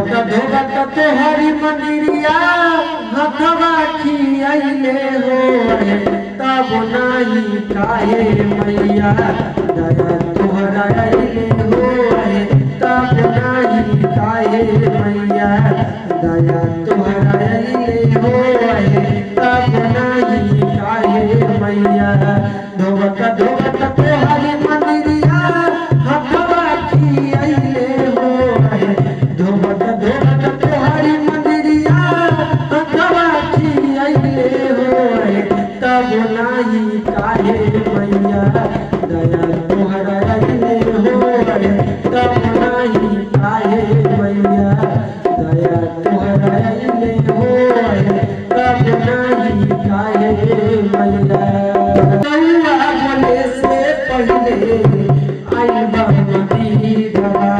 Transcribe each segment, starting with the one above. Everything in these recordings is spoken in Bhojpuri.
धोबत तोहरी मंदिरिया हथवा खियाइले हो तब नहीं काहे मैया दया तोहरा आइले हो तब नहीं काहे मैया दया तोहरा आइले हो तब नहीं काहे मैया धोबत तोहरी मंदिरिया हथवा खियाइले हो धोबत तोहरी मंदिरिया हथवा खियाइले हो तब नहीं काहे मैया दया तोहरा आइले हो तब नहीं काहे मैया दया तोहरा आइले हो तब नहीं काहे मैया कौआ बोले से पहले आई मंदिरवा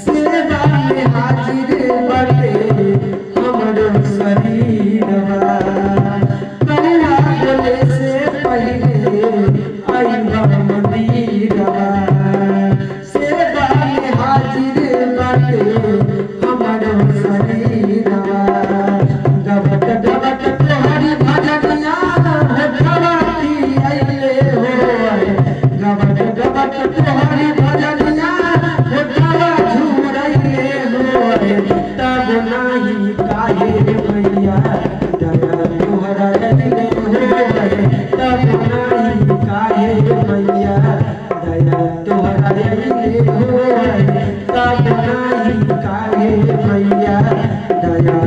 सेवा में हाजिर बटे हमरो शरीरवा कौआ बोले से पहले आई मंदिरवा सेवा में हाजिर बटे हमरो शरीरवा गबत गबत तोहरी भजनिया हथवा खियाइले हो गबत गबत तोहरी भजनिया हथवा झुरइले हो तब नहीं काहे मैया दया तोहरा आइले हो तब नहीं काहे मैया दया तोहरा आइले हो तब नहीं काहे मैया दया